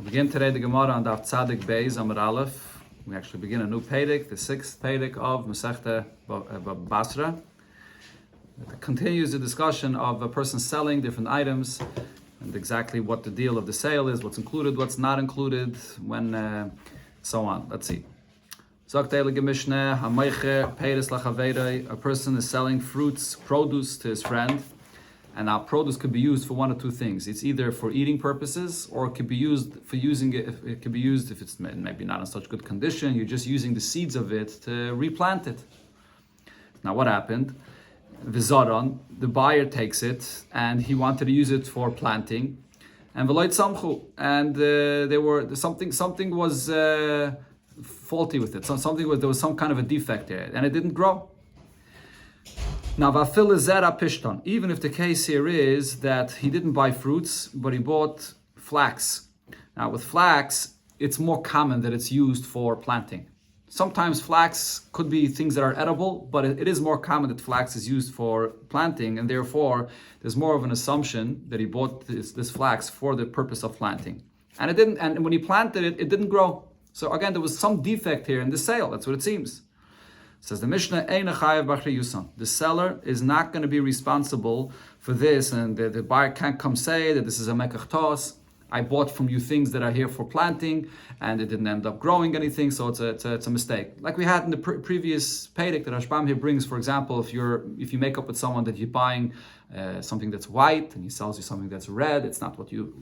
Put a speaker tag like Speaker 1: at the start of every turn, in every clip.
Speaker 1: Begin today the Gemara on Daf Tzadik Beis Amud Aleph. We actually begin a new Pedic, the sixth Pedic of Masechta Bava Basra. It continues the discussion of a person selling different items and exactly what the deal of the sale is, what's included, what's not included, when, so on. Let's see. A person is selling fruits, produce to his friend. And now produce could be used for one of two things. It's either for eating purposes, or it could be used for using it. It could be used if it's maybe not in such good condition. You're just using the seeds of it to replant it. Now what happened? Vizaron, the buyer takes it, and he wanted to use it for planting. And v'loit samchu, and there something was faulty with it. So there was some kind of a defect there, and it didn't grow. Now, pishton. Even if the case here is that he didn't buy fruits, but he bought flax. Now, with flax, it's more common that it's used for planting. Sometimes flax could be things that are edible, but it is more common that flax is used for planting, and therefore, there's more of an assumption that he bought this flax for the purpose of planting. And it didn't. And when he planted it, it didn't grow. So again, there was some defect here in the sale. That's what it seems. Says the Mishnah, the seller is not going to be responsible for this, and the buyer can't come say that this is a mekach tos. I bought from you things that are here for planting, and it didn't end up growing anything, so it's a mistake. Like we had in the previous pedic that Hashbam here brings, for example, if you make up with someone that you're buying something that's white and he sells you something that's red, it's not what you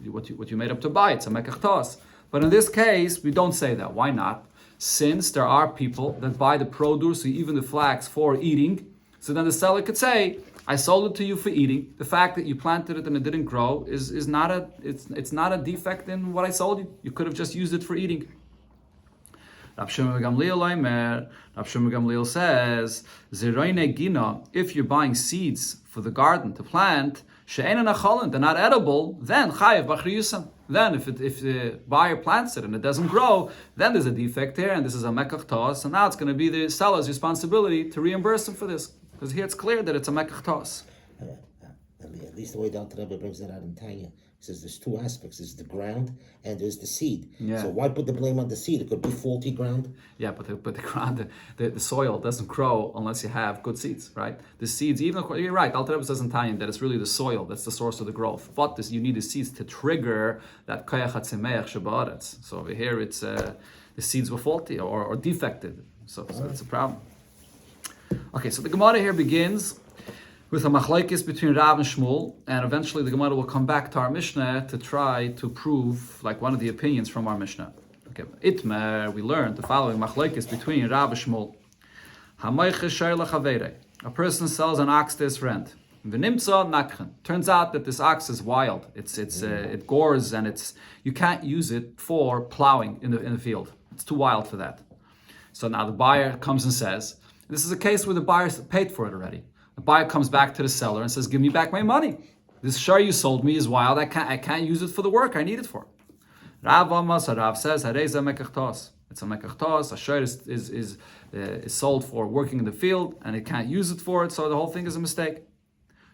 Speaker 1: made up to buy. It's a mekach tos. But in this case, we don't say that. Why not? Since there are people that buy the produce, or even the flax, for eating, so then the seller could say, I sold it to you for eating. The fact that you planted it and it didn't grow is not a defect in what I sold you. You could have just used it for eating. Rav Shimon Gamliel says, if you're buying seeds for the garden to plant, they're not edible, then chayev b'chri yusam. Then if the buyer plants it and it doesn't grow, then there's a defect here, and this is a mekach tos, and now it's going to be the seller's responsibility to reimburse him for this, because here it's clear that it's a mekach tos.
Speaker 2: At least the way the Alter Rebbe brings it out in Tanya, he says there's two aspects: there's the ground and there's the seed. Yeah. So why put the blame on the seed? It could be faulty ground. Yeah, but the ground, the soil doesn't grow unless you have good seeds, right? The seeds, even you're right, Alter Rebbe says in Tanya that it's really the soil that's the source of the growth. But you need the seeds to trigger that koyach hatzemeach shebaretz. So over here, it's the seeds were faulty or defected. So that's a problem. Okay, so the Gemara here begins with a machlokes between Rav and Shmuel, and eventually the Gemara will come back to our Mishnah to try to prove like one of the opinions from our Mishnah. Okay, Itmer, we learned the following machlokes between Rav and Shmuel. A person sells an ox to his friend. Turns out that this ox is wild. It gores, and you can't use it for plowing in the field. It's too wild for that. So now the buyer comes and says, this is a case where the buyer paid for it already. The buyer comes back to the seller and says, give me back my money. This shar you sold me is wild. I can't use it for the work I need it for. Rav says, it's a mekach tos. It's a mekach tos. A shar is sold for working in the field, and it can't use it for it, so the whole thing is a mistake.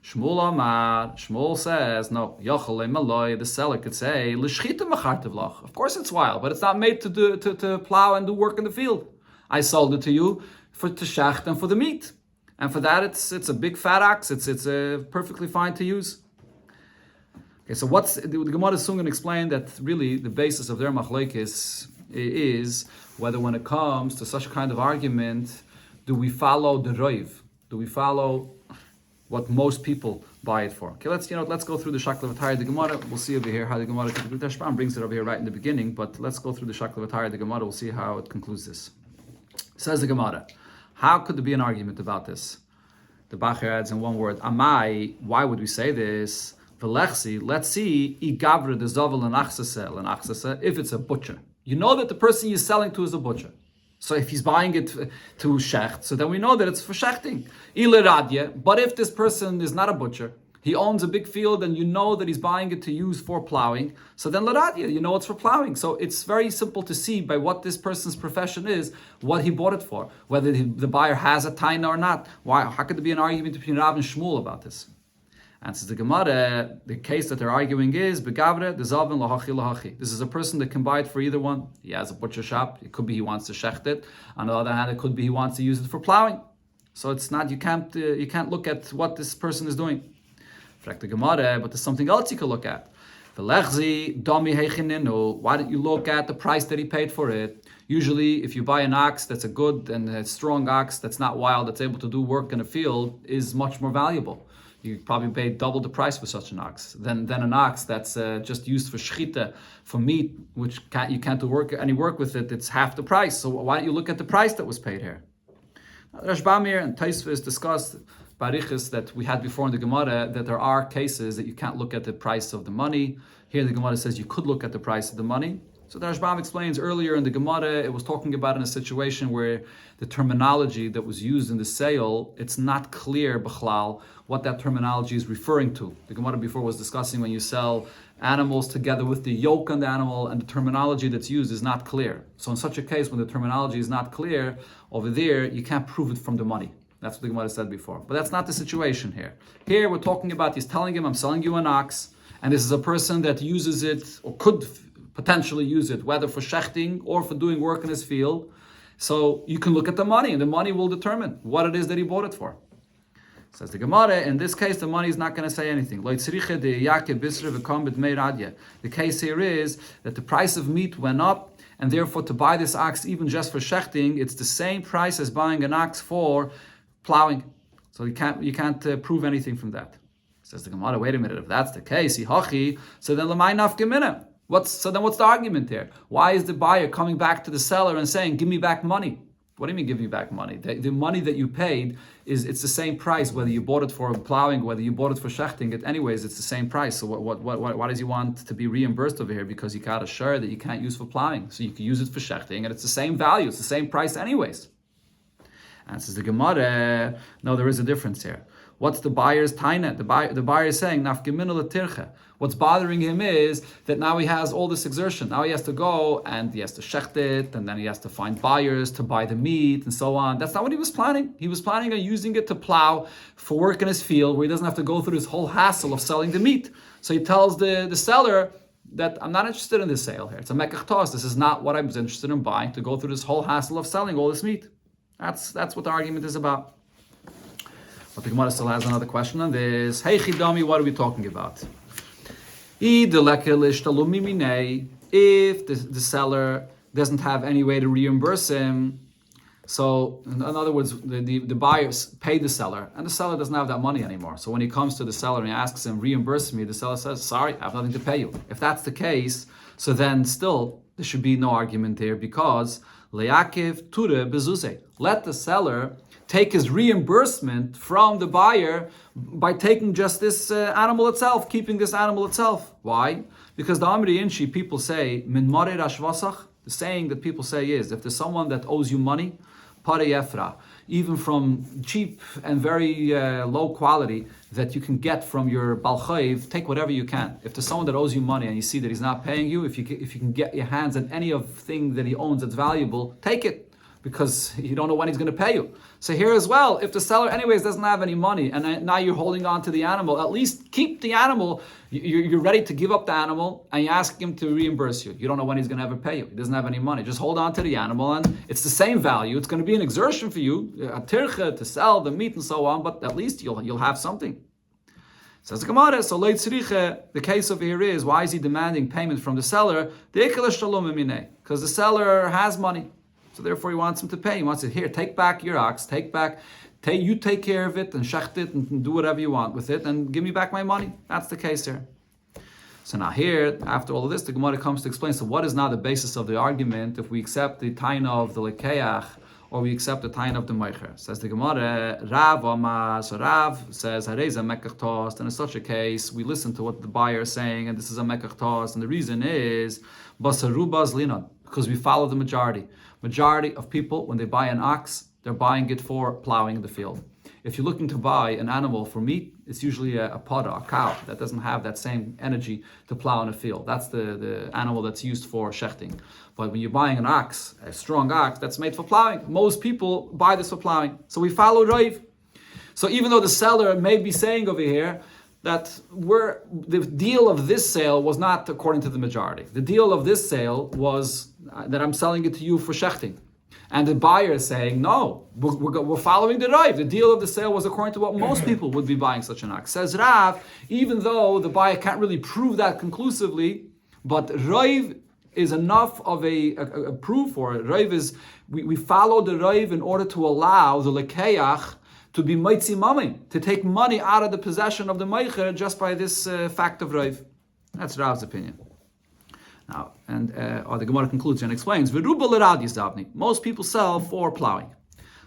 Speaker 2: Shmuel says, no, the seller could say, of course it's wild, but it's not made to plow and do work in the field. I sold it to you to shacht and for the meat. And for that, it's a big fat ox. It's perfectly fine to use. Okay, so the Gemara is soon going to explain that really the basis of their machlokes is whether when it comes to such kind of argument, do we follow the roiv? Do we follow what most people buy it for? Okay, let's go through the Shakla V'Tayr the Gemara. We'll see over here how the Gemara brings it over here right in the beginning. But let's go through the Shakla V'Tayr the Gemara. We'll see how it concludes this. Says the Gemara, how could there be an argument about this? The Bacher adds in one word, Amai, why would we say this? V'lechsi, let's see, igavre de zovel l'nachsase, if it's a butcher. You know that the person you're selling to is a butcher. So if he's buying it to shecht, so then we know that it's for shechting. But if this person is not a butcher, he owns a big field and you know that he's buying it to use for plowing, so then l'radya, you know it's for plowing. So it's very simple to see by what this person's profession is, what he bought it for, whether the buyer has a taina or not. Why? How could there be an argument between Rav and Shmuel about this? And says the Gemara, the case that they're arguing is begavre dezavin lahachi lahachi. This is a person that can buy it for either one. He has a butcher shop. It could be he wants to shecht it. On the other hand, it could be he wants to use it for plowing. So it's not, you can't look at what this person is doing. But there's something else you can look at. Why don't you look at the price that he paid for it? Usually, if you buy an ox that's a good and a strong ox that's not wild, that's able to do work in a field, is much more valuable. You probably pay double the price for such an ox than an ox that's just used for shchita, for meat, which you can't do any work with it. It's half the price. So why don't you look at the price that was paid here? Rashbamir and Taisvis discussed barichas that we had before in the Gemara that there are cases that you can't look at the price of the money. Here the Gemara says you could look at the price of the money. So the Rashbam explains earlier in the Gemara, it was talking about in a situation where the terminology that was used in the sale, it's not clear, b'chlal, what that terminology is referring to. The Gemara before was discussing when you sell animals together with the yoke on the animal, and the terminology that's used is not clear. So in such a case, when the terminology is not clear, over there, you can't prove it from the money. That's what the Gemara said before. But that's not the situation here. Here we're talking about, he's telling him, I'm selling you an ox, and this is a person that uses it, or could potentially use it, whether for shechting or for doing work in his field. So you can look at the money, and the money will determine what it is that he bought it for. Says the Gemara, in this case, the money is not going to say anything. The case here is that the price of meat went up, and therefore to buy this ox, even just for shechting, it's the same price as buying an ox for plowing. So you can't prove anything from that. Says the Gemara, wait a minute, if that's the case, so then l'may nafka. What's the argument there? Why is the buyer coming back to the seller and saying, give me back money? What do you mean give me back money? The money that you paid, it's the same price, whether you bought it for plowing, whether you bought it for shechting. Anyways, it's the same price. So why does he want to be reimbursed over here? Because you got a share that you can't use for plowing. So you can use it for shechting, and it's the same value. It's the same price anyways. And says the Gemara, no, there is a difference here. What's the buyer's taina? The buyer is saying, nafgeminu letircha. What's bothering him is that now he has all this exertion. Now he has to go and he has to shecht it, and then he has to find buyers to buy the meat and so on. That's not what he was planning. He was planning on using it to plow for work in his field where he doesn't have to go through this whole hassle of selling the meat. So he tells the seller that I'm not interested in this sale here. It's a mekach tos. This is not what I was interested in buying, to go through this whole hassle of selling all this meat. That's what the argument is about. But the Gemara still has another question on this. Hey Chidami, what are we talking about? If the seller doesn't have any way to reimburse him, so in other words, the buyer paid the seller, and the seller doesn't have that money anymore. So when he comes to the seller and he asks him, reimburse me, the seller says, sorry, I have nothing to pay you. If that's the case, so then still there should be no argument there, because le'akiv ture bezuze. Let the seller take his reimbursement from the buyer by taking just this animal itself, keeping this animal itself. Why? Because the Amri Inshi, people say, min marer ashvasach, the saying that people say is, if there's someone that owes you money, pare yefra, even from cheap and very low quality that you can get from your balchayv, take whatever you can. If there's someone that owes you money and you see that he's not paying you, if you can get your hands on any of thing that he owns that's valuable, take it, because you don't know when he's going to pay you. So here as well, if the seller anyways doesn't have any money and now you're holding on to the animal, at least keep the animal. You're ready to give up the animal and you ask him to reimburse you. You don't know when he's going to ever pay you. He doesn't have any money. Just hold on to the animal, and it's the same value. It's going to be an exertion for you, a tircha, to sell the meat and so on, but at least you'll have something. Says the Gemara, so leit tzricha, the case over here is, why is he demanding payment from the seller? Because the seller has money. So therefore he wants him to pay. He wants it, here, take back your ox, you take care of it and shecht it and do whatever you want with it and give me back my money. That's the case here. So now here, after all of this, the Gemara comes to explain, so what is now the basis of the argument if we accept the taina of the lekeach or we accept the taina of the meicher? Says the Gemara, Rav Amar, so Rav says, Hareza mekach tos, and in such a case, we listen to what the buyer is saying, and this is a mekach tos, and the reason is, Basarubas linon, because we follow the majority. Majority of people, when they buy an ox, they're buying it for plowing the field. If you're looking to buy an animal for meat, it's usually a poda, a cow, that doesn't have that same energy to plow in a field. That's the animal that's used for shechting. But when you're buying an ox, a strong ox, that's made for plowing. Most people buy this for plowing. So we follow Rav. So even though the seller may be saying over here, that the deal of this sale was not according to the majority. The deal of this sale was that I'm selling it to you for shechting. And the buyer is saying, no, we're following the Rav. The deal of the sale was according to what most people would be buying such an ox. Says Rav, even though the buyer can't really prove that conclusively, but Rav is enough of a proof for it. Rav is, we follow the Rav in order to allow the lekeach to be mitzi mami, to take money out of the possession of the meicher just by this fact of Rav. That's Rav's opinion. Now, and the Gemara concludes and explains, most people sell for plowing.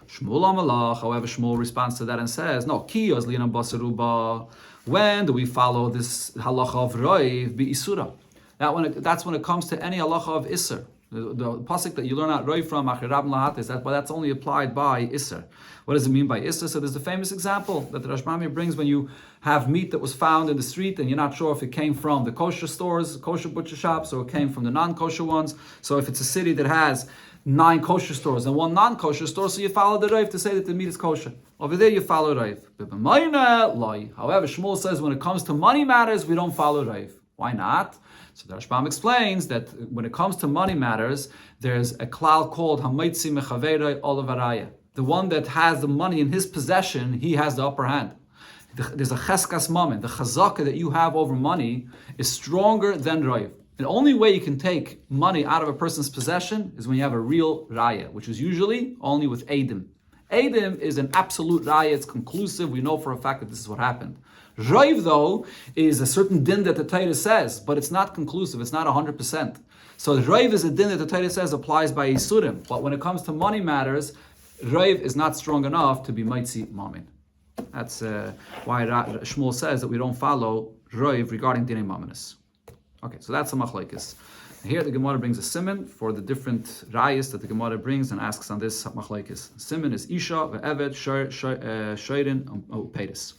Speaker 2: Shmuel Amalach, however, Shmuel responds to that and says, no, kiyos li'anam basaruba. When do we follow this halacha of Rav bi isura? That's when it comes to any halacha of Isser. The pasuk that you learn out Rav from Achirab Lahatis, that's only applied by Isser. What does it mean by Isser? So there's the famous example that the Rashbami brings when you have meat that was found in the street and you're not sure if it came from the kosher stores, kosher butcher shops, or it came from the non-kosher ones. So if it's a city that has 9 kosher stores and 1 non-kosher store, so you follow the Rav to say that the meat is kosher. Over there you follow Rav. However, Shmuel says when it comes to money matters, we don't follow Rav. Why not? So the Rashbam explains that when it comes to money matters, there's a klal called Hamaitzi Mechaverei Olavaraya. The one that has the money in his possession, he has the upper hand. There's a cheskas mammon. The chazaka that you have over money is stronger than Rav. The only way you can take money out of a person's possession is when you have a real raya, which is usually only with Eidim. Eidim is an absolute raya, it's conclusive, we know for a fact that this is what happened. Rav, though, is a certain din that the Torah says, but it's not conclusive, it's not 100%. So Rav is a din that the Torah says applies by Yisurim, but when it comes to money matters, Rav is not strong enough to be Maitzi Mamin. That's why Shmuel says that we don't follow Rav regarding Dinei Maminis. Okay, so that's a machlekes. Here the Gemara brings a siman for the different rayas that the Gemara brings and asks on this machlekes. Siman is Isha, Ve'eved, Shoirin, Upedis.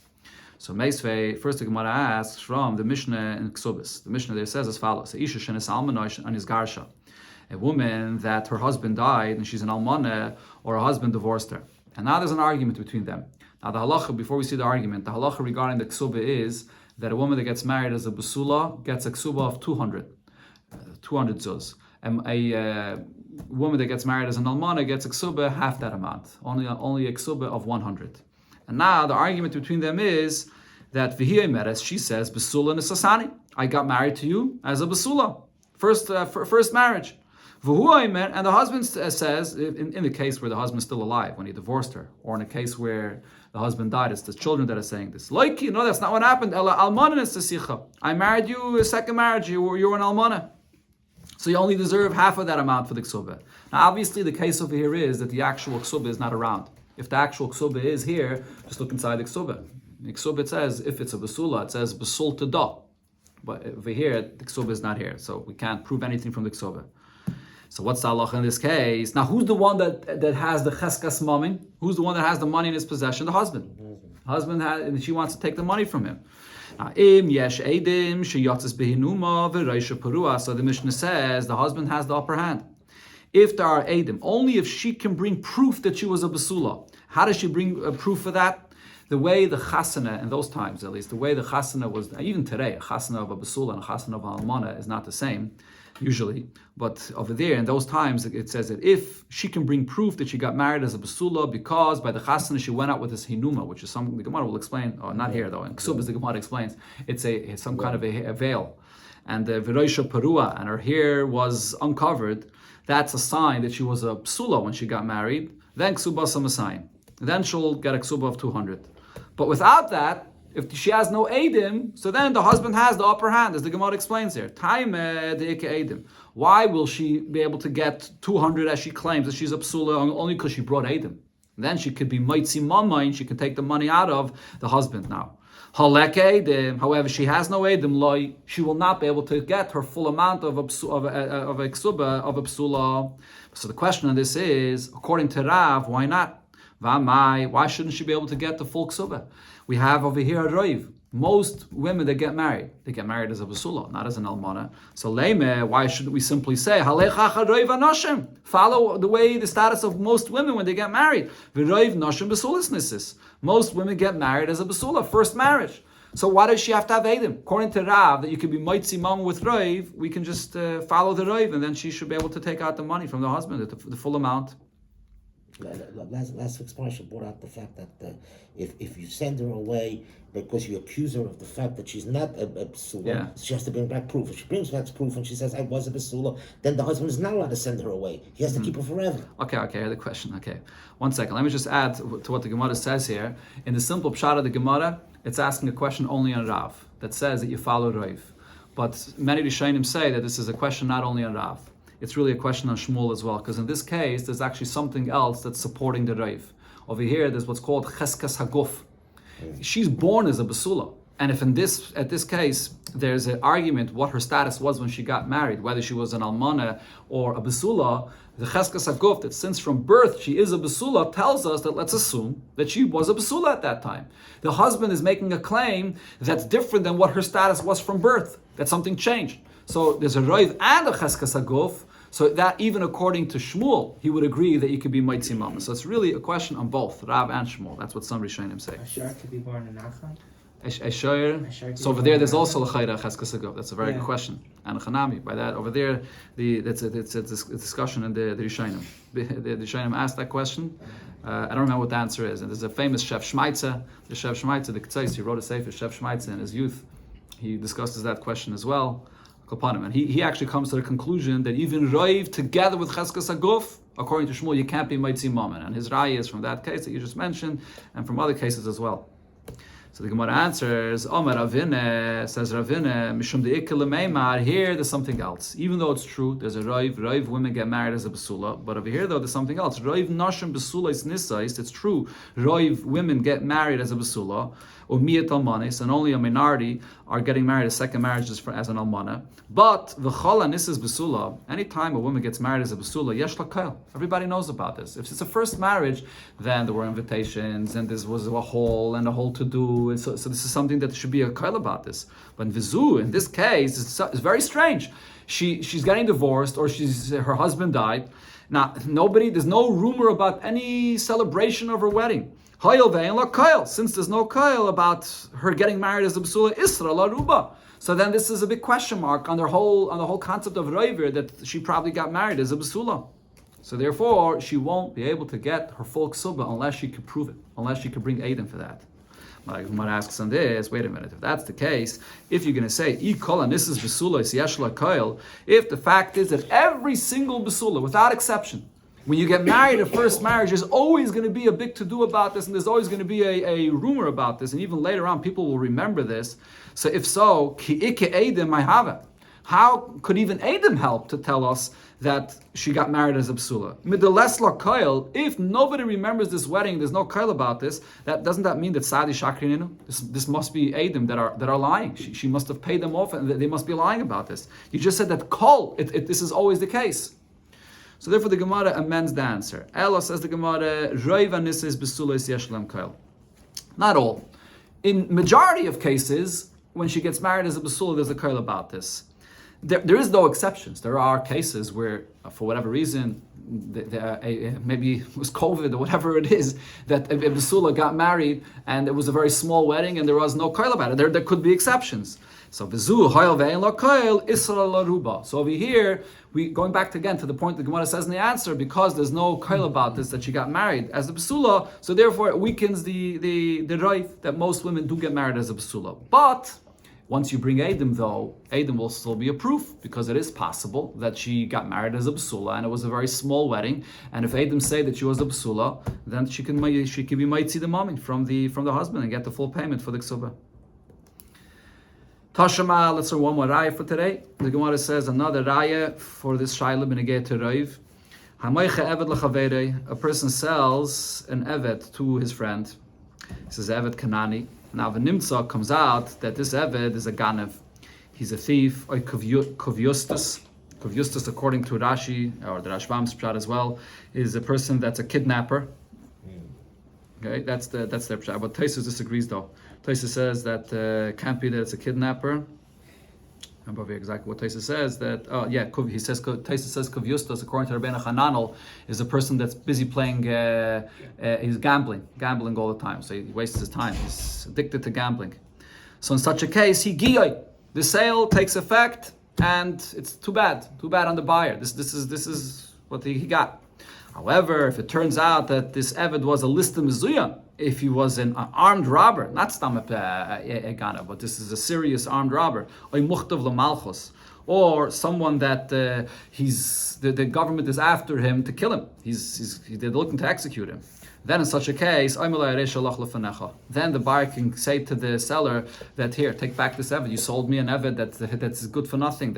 Speaker 2: So Meisvei, first the Gemara asks from the Mishnah in Ksubis. The Mishnah there says as follows: Isha shenes almanosh and his garsha, a woman that her husband died and she's an almana, or her husband divorced her. And now there's an argument between them. Now the halacha, before we see the argument, the halacha regarding the ksuba is that a woman that gets married as a basula gets a ksuba of 200 zuz. And a woman that gets married as an almana gets a ksuba half that amount, only a ksuba of 100. And now the argument between them is that Vihiyah Meres, she says, Basula Nisasani, I got married to you as a Basula, first marriage. And the husband says, in the case where the husband's still alive, when he divorced her, or in a case where the husband died, it's the children that are saying this. Like, no, that's not what happened. I married you a second marriage, you were an almana. So you only deserve half of that amount for the ksuba. Now obviously the case over here is that the actual ksuba is not around. If the actual ksuba is here, just look inside the ksuba. The ksuba, it says, if it's a basula, it says basul to da. But over here, the ksuba is not here, so we can't prove anything from the ksuba. So what's the halacha in this case? Now who's the one that has the cheskas mamin? Who's the one that has the money in his possession? The husband. The husband and she wants to take the money from him. Now, im yesh edim sheyatzis behinuma v'reisha parua. So the Mishnah says the husband has the upper hand. If there are edim, only if she can bring proof that she was a basula. How does she bring proof for that? The way the chasana, in those times at least, the way the chasana was, even today, a chasana of a basula and a chasana of a almana is not the same, usually. But over there, in those times, it says that if she can bring proof that she got married as a basula because by the chasana she went out with this hinuma, which is something the Gemara will explain, or not here though, in Ksubas the Gemara explains, it's some kind of a veil. And the V'roisha Parua, and her hair was uncovered, that's a sign that she was a psula when she got married. Then Ksubasa Masayim. Then she'll get a ksuba of 200. But without that, if she has no edim, so then the husband has the upper hand, as the Gemara explains here. Why will she be able to get 200 as she claims that she's a psula only because she brought edim? Then she could be mitzi mamayin, she can take the money out of the husband now. However, she has no edim, she will not be able to get her full amount of a ksuba of a psula. So the question on this is, according to Rav, why not? Why shouldn't she be able to get the full ksuba? We have over here a Rav. Most women that get married, they get married as a basula, not as an almana. So leime, why shouldn't we simply say follow the way the status of most women when they get married? Most women get married as a basula, first marriage. So why does she have to have Eidim? According to Rav, that you could be Maitzi Mama with Raiv, we can just follow the Raiv, and then she should be able to take out the money from the husband, the full amount.
Speaker 3: Last explanation brought out the fact that if you send her away because you accuse her of the fact that she's not a basula, she has to bring back proof. If she brings back proof and she says, I was a basula, then the husband is not allowed to send her away. He has to keep her forever.
Speaker 2: Okay, I hear the question. Okay, 1 second. Let me just add to what the Gemara says here. In the simple pshat of the Gemara, it's asking a question only on Rav, that says that you follow Rav. But many Rishonim say that this is a question not only on Rav. It's really a question on Shmuel as well, because in this case, there's actually something else that's supporting the Rav. Over here, there's what's called Cheskas Haguf. She's born as a Basula. And if at this case, there's an argument what her status was when she got married, whether she was an Almana or a Basula, the Cheskas Haguf, that since from birth she is a Basula, tells us that let's assume that she was a Basula at that time. The husband is making a claim that's different than what her status was from birth, that something changed. So there's a Rav and a Cheskas Haguf, so that even according to Shmuel, he would agree that you could be Maitzi Mama. So it's really a question on both, Rav and Shmuel. That's what some Rishonim say.
Speaker 4: Ashar could be born in Nachman?
Speaker 2: Eshoyer. So over there, there's also L'chayra Cheskas Haguf. That's a very good question. And Chanami, by that, over there, it's a discussion in the Rishonim. The Rishonim asked that question. I don't remember what the answer is. And there's a famous Chef Shmaitza, the K'tzais, he wrote a sefer, Chef Shmaitza, in his youth. He discusses that question as well. And he actually comes to the conclusion that even Raiv together with Cheskas Haguf, according to Shmuel, you can't be Maitzi Mammon. And his raya is from that case that you just mentioned, and from other cases as well. So the Gemara answers, Omer Ravine, says Ravine, Mishum de'ikkel meimar, here there's something else. Even though it's true, there's a Raiv women get married as a Basula, but over here though there's something else. Raiv Nashim Basula is Nisais, it's true, Raiv women get married as a Basula, Umiyat Almanis, and only a minority are getting married as second marriages as an Almana. But the Chala Nisas Basula, anytime a woman gets married as a Basula, Yesh Lakail. Everybody knows about this. If it's a first marriage, then there were invitations, and this was a whole to do. And so this is something that should be a kail about this. But in Vizu, in this case, it's very strange. She's getting divorced, or her husband died. Now, there's no rumor about any celebration of her wedding. Since there's no kail about her getting married as a Basula, Isra la Ruba. So then this is a big question mark on the whole concept of Roiver, that she probably got married as a Basula. So therefore, she won't be able to get her full ksuba unless she could prove it, unless she could bring Aiden for that. But Gemara asks on this, wait a minute, if that's the case, if you're going to say, this is Basula, Yeshla Kail, if the fact is that every single Basula, without exception, when you get married, a first marriage, there's always going to be a big to-do about this, and there's always going to be a rumor about this, and even later on, people will remember this. So if so, how could even Eidim help to tell us that she got married as a Basula? If nobody remembers this wedding, there's no kail about this, doesn't that mean that Sadi Shakrininu? This must be Eidim that are lying. She must have paid them off, and they must be lying about this. You just said that kol, this is always the case. So therefore the Gemara amends the answer. Ella says the Gemara, not all. In majority of cases, when she gets married as a Basula, there's a kail about this. There is no exceptions. There are cases where, for whatever reason, maybe it was COVID or whatever it is, that a Basula got married and it was a very small wedding and there was no kail about it. There could be exceptions. So Vizu Hayel Ve'en La Kail Isra La Ruba. So over here, going back again to the point the Gemara says in the answer, because there's no kail about this that she got married as a Basula, so therefore it weakens the right that most women do get married as a Basula. But once you bring Eidim though, Eidim will still be a proof, because it is possible that she got married as a Basula and it was a very small wedding. And if Eidim say that she was a Basula, then she can be Maitzi the mommy from the husband and get the full payment for the Ksuba. Tashama, let's learn one more raya for today. The Gemara says another raya for this shayla b'negei to Raiv. Hamaycha eved l'chaverei. A person sells an eved to his friend. He says eved Kanani. Now the nimtza comes out that this eved is a ganev. He's a thief, or kovyustus. Kovyustus, according to Rashi, or the Rashbam's pshat as well, is a person that's a kidnapper. Okay, that's their pshat. But Taisus disagrees though. Taisus says that can't be that it's a kidnapper. I don't remember exactly what Taisus says. Taisus says Kovyustos, according to Rabbeinu Hananel, is a person that's busy playing. He's gambling all the time. So he wastes his time. He's addicted to gambling. So in such a case, he giyoi. The sale takes effect, and it's too bad on the buyer. This is what he got. However, if it turns out that this Eved was a lista mezuya, if he was an armed robber, not stam egana, but this is a serious armed robber, oy muchtav l'malchus, or someone that the government is after him to kill him. They're looking to execute him. Then in such a case, then the buyer can say to the seller that, here, take back this Eved. You sold me an Eved that's good for nothing.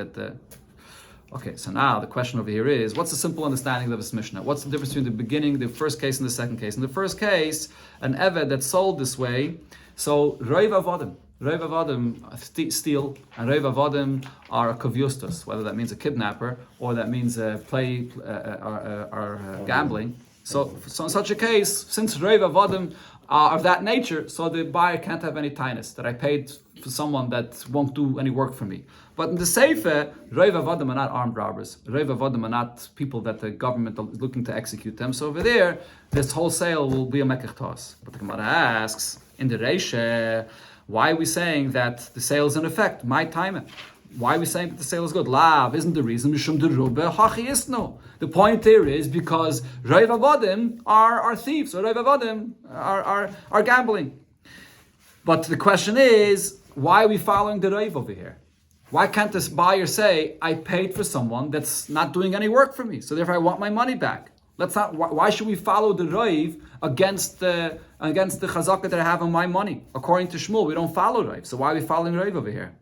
Speaker 2: Okay, so now the question over here is, what's the simple understanding of this Mishnah? What's the difference between the beginning, the first case, and the second case? In the first case, an Eved that's sold this way, so Roiv Avodim steal, and Roiv Avodim are kavyustos, whether that means a kidnapper or that means gambling. So in such a case, since Roiv Avodim are of that nature, so the buyer can't have any tinus, that I paid for someone that won't do any work for me. But in the Seifer, Roiv Avodim are not armed robbers. Roiv Avodim are not people that the government is looking to execute them. So over there, this whole sale will be a mekach tos. But the Gemara asks, in the Reisha, why are we saying that the sale is in effect? My time. Why are we saying that the sale is good? Lav isn't the reason. The point here is because Roiv Avodim are thieves, or Roiv Avodim are gambling. But the question is, why are we following the Roiv over here? Why can't this buyer say, I paid for someone that's not doing any work for me, so therefore I want my money back? Why should we follow the Roiv against the chazaka that I have on my money? According to Shmuel, we don't follow Roiv. So why are we following Roiv over here?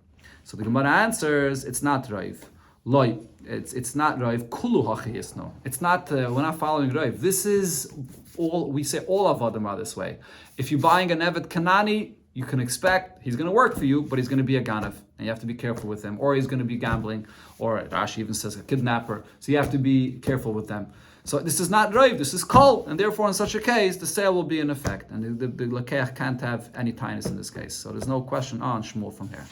Speaker 2: So the Gemara answers, it's not Roiv. Loi, it's not Roiv. Kulu hachiyisno. It's not, we're not following Roiv. This is all, we say all Avodim are this way. If you're buying an Eved Kanani, you can expect he's going to work for you, but he's going to be a ganav, and you have to be careful with him. Or he's going to be gambling, or Rashi even says a kidnapper. So you have to be careful with them. So this is not Roiv, this is Kol, and therefore in such a case, the sale will be in effect. And the Lakeach can't have any tinus in this case. So there's no question on Shmuel from here.